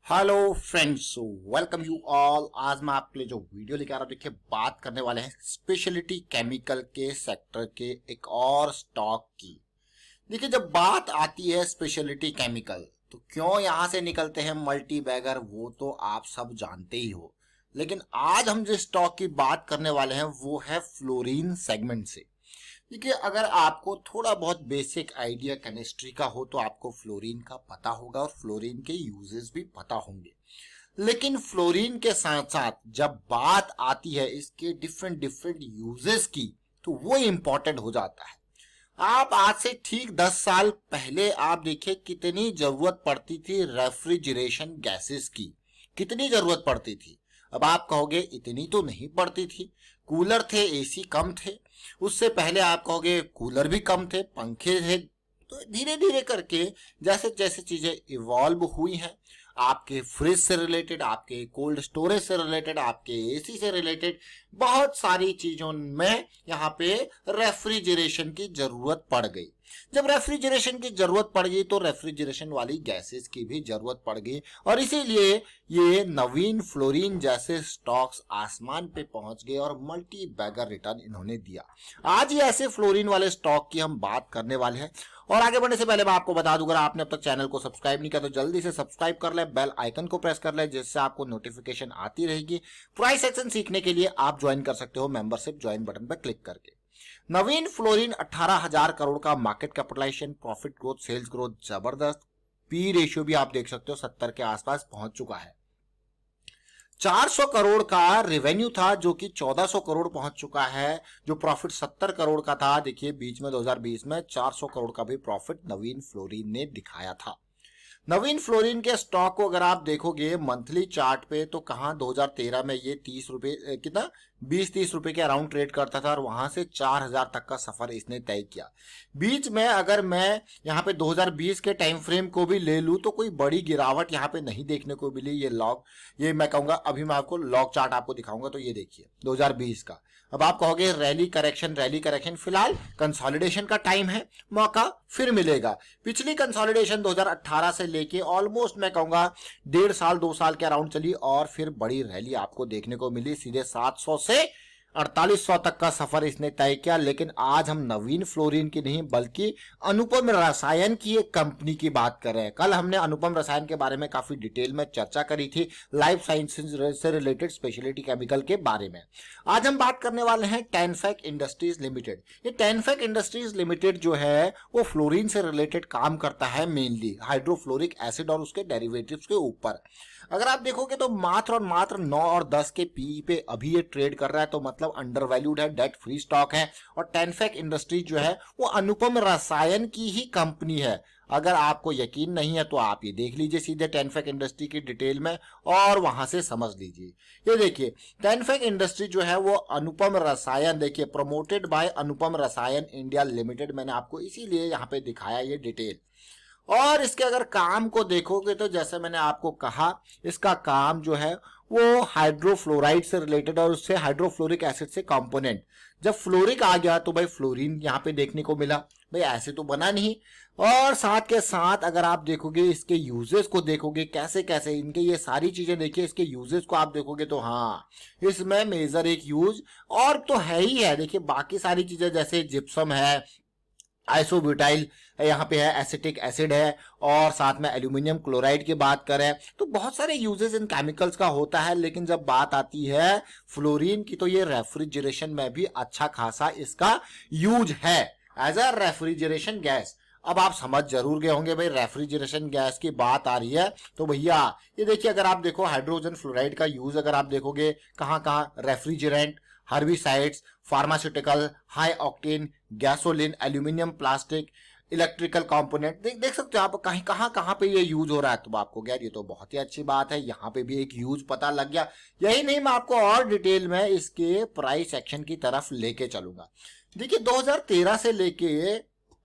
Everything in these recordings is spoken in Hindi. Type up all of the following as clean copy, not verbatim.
Hello friends, welcome you all. आज मैं आपके लिए जो वीडियो लेकर आ रहा हूं, देखिए बात करने वाले हैं स्पेशलिटी केमिकल के सेक्टर के एक और स्टॉक की। देखिए जब बात आती है स्पेशलिटी केमिकल तो क्यों यहां से निकलते हैं मल्टी बैगर, वो तो आप सब जानते ही हो। लेकिन आज हम जिस स्टॉक की बात करने वाले हैं वो है फ्लोरीन सेगमेंट से। देखिए अगर आपको थोड़ा बहुत बेसिक आइडिया केमिस्ट्री का हो तो आपको फ्लोरीन का पता होगा और फ्लोरीन के यूजेस भी पता होंगे। लेकिन फ्लोरीन के साथ साथ जब बात आती है इसके डिफरेंट डिफरेंट यूजेस की तो वो इंपॉर्टेंट हो जाता है। आप आज से ठीक 10 साल पहले आप देखिए कितनी जरूरत पड़ती थी रेफ्रिजरेशन गैसेस की, कितनी जरूरत पड़ती थी। अब आप कहोगे इतनी तो नहीं पड़ती थी, कूलर थे, एसी कम थे। उससे पहले आप कहोगे कूलर भी कम थे, पंखे थे। तो धीरे धीरे करके जैसे जैसे चीजें इवॉल्व हुई हैं, आपके फ्रिज से रिलेटेड, आपके कोल्ड स्टोरेज से रिलेटेड, आपके एसी से रिलेटेड बहुत सारी चीजों में यहाँ पे रेफ्रिजरेशन की जरूरत पड़ गई। जब रेफ्रिजरेशन की जरूरत पड़ गई तो रेफ्रिजरेशन वाली गैसेस की भी जरूरत पड़ गई और इसीलिए ये नवीन फ्लोरीन जैसे स्टॉक्स आसमान पे पहुंच गए और मल्टी बैगर रिटर्न इन्होंने दिया। आज ही ऐसे फ्लोरीन वाले स्टॉक की हम बात करने वाले हैं। और आगे बढ़ने से पहले मैं आपको बता दूं, अगर आपने अब तक चैनल को सब्सक्राइब नहीं किया तो जल्दी से सब्सक्राइब कर ले, बेल आइकन को प्रेस कर ले, जिससे आपको नोटिफिकेशन आती रहेगी। प्राइस एक्शन सीखने के लिए आप ज्वाइन कर सकते हो मेंबरशिप ज्वाइन बटन पर क्लिक करके। नवीन फ्लोरीन 18,000 करोड़ का market capitalisation, profit growth, sales growth जबरदस्त, पी रेशियो भी आप देख सकते हो 70 के आसपास पहुंच चुका है। 400 करोड़ का रेवेन्यू था जो कि 1400 करोड़ पहुंच चुका है। जो प्रॉफिट 70 करोड़ का था, देखिए बीच में 2020 में 400 करोड़ का भी प्रॉफिट नवीन फ्लोरीन ने दिखाया था। नवीन फ्लोरीन के स्टॉक को अगर आप देखोगे मंथली चार्ट पे तो कहां 2013 में ये 30 रुपए कितना 20-30 रुपए के अराउंड ट्रेड करता था और वहां से 4000 तक का सफर इसने तय किया। बीच में अगर मैं यहाँ पे 2020 के टाइम फ्रेम को भी ले लूं तो कोई बड़ी गिरावट यहाँ पे नहीं देखने को मिली। ये मैं कहूंगा, अभी मैं आपको लॉग चार्ट आपको दिखाऊंगा तो ये देखिए 2020 का। अब आप कहोगे रैली करेक्शन, फिलहाल कंसोलिडेशन का टाइम है, मौका फिर मिलेगा। पिछली कंसोलिडेशन 2018 से लेके ऑलमोस्ट मैं कहूंगा 1.5 साल के अराउंड चली और फिर बड़ी रैली आपको देखने को मिली। सीधे 700 से 4800 तक का सफर इसने तय किया। लेकिन आज हम नवीन फ्लोरीन की नहीं बल्कि अनुपम रसायन की एक कंपनी की बात कर रहे हैं। कल हमने अनुपम रसायन के बारे में काफी डिटेल में चर्चा करी थी, लाइफ साइंसेज से रिलेटेड स्पेशलिटी केमिकल के बारे में। आज हम बात करने वाले हैं टेनफेक इंडस्ट्रीज लिमिटेड। ये टेनफेक इंडस्ट्रीज लिमिटेड जो है वो फ्लोरीन से रिलेटेड काम करता है, मेनली हाइड्रोफ्लोरिक एसिड और उसके डेरिवेटिव्स के ऊपर। अगर आप देखोगे तो मात्र और मात्र 9 और 10 के पीई पे अभी ये ट्रेड कर रहा है, तो मतलब अंडर वैल्यूड है, डेट फ्री स्टॉक है। और टेनफेक इंडस्ट्रीज जो है वो अनुपम रसायन की ही कंपनी है। अगर आपको यकीन नहीं है तो आप ये देख लीजिए सीधे टेनफेक इंडस्ट्री की डिटेल में और वहां से समझ लीजिए। ये देखिए टेनफेक इंडस्ट्री जो है वो अनुपम रसायन, देखिए प्रमोटेड बाय अनुपम रसायन इंडिया लिमिटेड। मैंने आपको इसीलिए यहाँ पे दिखाया ये डिटेल। और इसके अगर काम को देखोगे तो जैसे मैंने आपको कहा, इसका काम जो है वो हाइड्रोफ्लोराइड से रिलेटेड और उससे हाइड्रोफ्लोरिक एसिड से कंपोनेंट। जब फ्लोरिक आ गया तो भाई फ्लोरीन यहाँ पे देखने को मिला, भाई ऐसे तो बना नहीं। और साथ के साथ अगर आप देखोगे इसके यूजेस को देखोगे कैसे कैसे इनके ये सारी चीजें देखिए, इसके यूजेस को आप देखोगे तो हाँ इसमें मेजर एक यूज और तो है ही है। देखिए बाकी सारी चीजें जैसे जिप्सम है, आइसोब्यूटाइल यहाँ पे है, एसिटिक एसिड है और साथ में एल्यूमिनियम क्लोराइड की बात करें तो बहुत सारे यूजेस इन केमिकल्स का होता है। लेकिन जब बात आती है फ्लोरीन की तो ये रेफ्रिजरेशन में भी अच्छा खासा इसका यूज है एज अ रेफ्रिजरेशन गैस। अब आप समझ जरूर गए होंगे भाई रेफ्रिजरेशन गैस की बात आ रही है तो भैया ये देखिए, अगर आप देखो हाइड्रोजन फ्लोराइड का यूज अगर आप देखोगे कहां कहां, refrigerant, herbicides, pharmaceutical, high octane, gasoline, aluminium, plastic, electrical component, देख सकते हो आप कहां पे ये यूज हो रहा है। तो आपको यार ये तो बहुत ही अच्छी बात है, यहाँ पे भी एक यूज पता लग गया। यही नहीं, मैं आपको और डिटेल में इसके प्राइस एक्शन की तरफ लेके चलूंगा। देखिए 2013 से लेके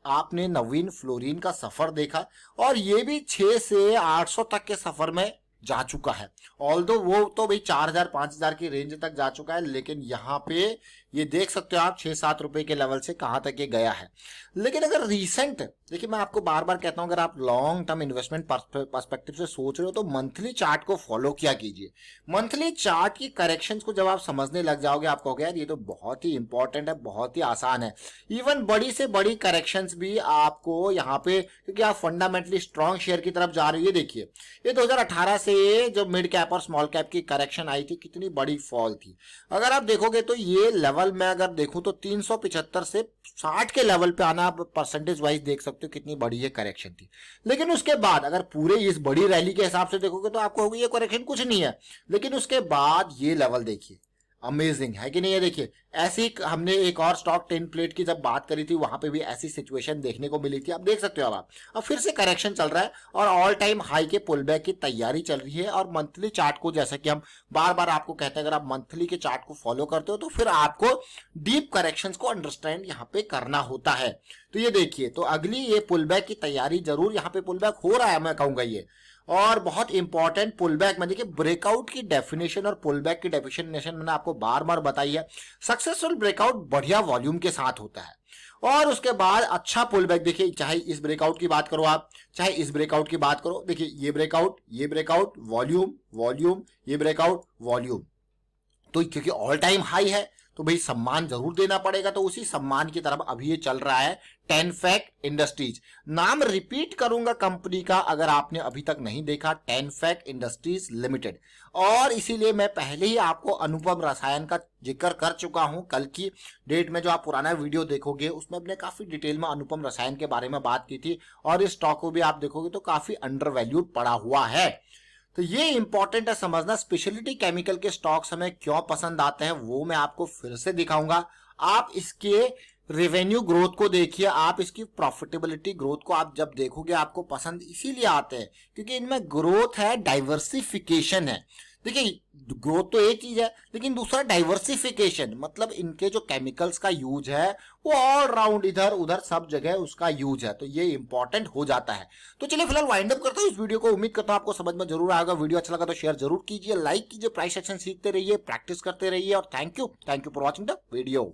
आपने नवीन फ्लोरीन का सफर देखा और ये भी 6 से 800 तक के सफर में जा चुका है। ऑल्दो वो तो भाई 4000-5000 की रेंज तक जा चुका है, लेकिन यहाँ पे ये देख सकते हो आप 6-7 रुपए के लेवल से कहां तक ये गया है। लेकिन अगर रीसेंट, देखिए मैं आपको बार बार कहता हूं, अगर आप लॉन्ग टर्म इन्वेस्टमेंट पर्सपेक्टिव से सोच रहे हो तो मंथली चार्ट को फॉलो किया कीजिए। मंथली चार्ट की करेक्शंस को जब आप समझने लग जाओगे आप कहोगे यार ये तो बहुत ही इंपॉर्टेंट है, बहुत ही आसान है। इवन बड़ी से बड़ी करेक्शंस भी आपको यहाँ पे, क्योंकि आप फंडामेंटली स्ट्रॉन्ग शेयर की तरफ जा रहे हो। ये देखिए ये 2018 से जो मिड कैप और स्मॉल कैप की करेक्शन आई थी कितनी बड़ी फॉल थी। अगर आप देखोगे तो ये लेवल में अगर देखूं तो 375 से 60 के लेवल पे आना, आप परसेंटेज वाइज देख सकते हो कितनी बड़ी ये करेक्शन थी। लेकिन उसके बाद अगर पूरे इस बड़ी रैली के हिसाब से देखोगे तो आपको होगी ये करेक्शन कुछ नहीं है, लेकिन उसके बाद ये लेवल देखिए, अमेजिंग है कि नहीं। है देखिए ऐसी हमने एक और स्टॉक 10 प्लेट की जब बात करी थी वहां पे भी ऐसी सिचुएशन देखने को मिली थी। आप देख सकते हो अब फिर से करेक्शन चल रहा है और ऑल टाइम हाई के पुल बैक की तैयारी चल रही है। और मंथली चार्ट को, जैसा कि हम बार बार आपको कहते हैं, अगर आप मंथली के चार्ट को फॉलो करते हो तो फिर आपको डीप करेक्शंस को अंडरस्टैंड यहाँ पे करना होता है। तो ये देखिए, तो अगली ये पुल बैक की तैयारी जरूर यहाँ पे पुल बैक हो रहा है मैं कहूंगा ये। और बहुत इंपॉर्टेंट पुल बैक में देखिए ब्रेकआउट की डेफिनेशन और पुल बैक की डेफिनेशन मैंने आपको बार बार बताई है। सक्सेसफुल ब्रेकआउट बढ़िया वॉल्यूम के साथ होता है और उसके बाद अच्छा पुल बैक, देखिए चाहे इस ब्रेकआउट की बात करो आप, चाहे इस ब्रेकआउट की बात करो, देखिए ये ब्रेकआउट वॉल्यूम वॉल्यूम, ये ब्रेकआउट वॉल्यूम। तो क्योंकि ऑल टाइम हाई है तो भाई सम्मान जरूर देना पड़ेगा। तो उसी सम्मान की तरफ अभी ये चल रहा है टेनफैक इंडस्ट्रीज। नाम रिपीट करूंगा कंपनी का अगर आपने अभी तक नहीं देखा, टेनफैक इंडस्ट्रीज लिमिटेड। और इसीलिए मैं पहले ही आपको अनुपम रसायन का जिक्र कर चुका हूं। कल की डेट में जो आप पुराना वीडियो देखोगे उसमें हमने काफी डिटेल में अनुपम रसायन के बारे में बात की थी और इस स्टॉक को भी आप देखोगे तो काफी अंडर वैल्यूड पड़ा हुआ है। तो ये इंपॉर्टेंट है समझना, स्पेशलिटी केमिकल के स्टॉक्स हमें क्यों पसंद आते हैं वो मैं आपको फिर से दिखाऊंगा। आप इसके रेवेन्यू ग्रोथ को देखिए, आप इसकी प्रॉफिटेबिलिटी ग्रोथ को आप जब देखोगे आपको पसंद इसीलिए आते हैं क्योंकि इनमें ग्रोथ है, डाइवर्सिफिकेशन है। देखिए ग्रोथ तो एक चीज है लेकिन दूसरा डाइवर्सिफिकेशन, मतलब इनके जो केमिकल्स का यूज है वो ऑल राउंड इधर उधर सब जगह उसका यूज है। तो ये इंपॉर्टेंट हो जाता है। तो चलिए फिलहाल वाइंड अप करता हूं इस वीडियो को। उम्मीद करता हूं आपको समझ में जरूर आएगा। वीडियो अच्छा लगा तो शेयर जरूर कीजिए, लाइक कीजिए, प्राइस एक्शन सीखते रहिए, प्रैक्टिस करते रहिए और thank you for watching the video.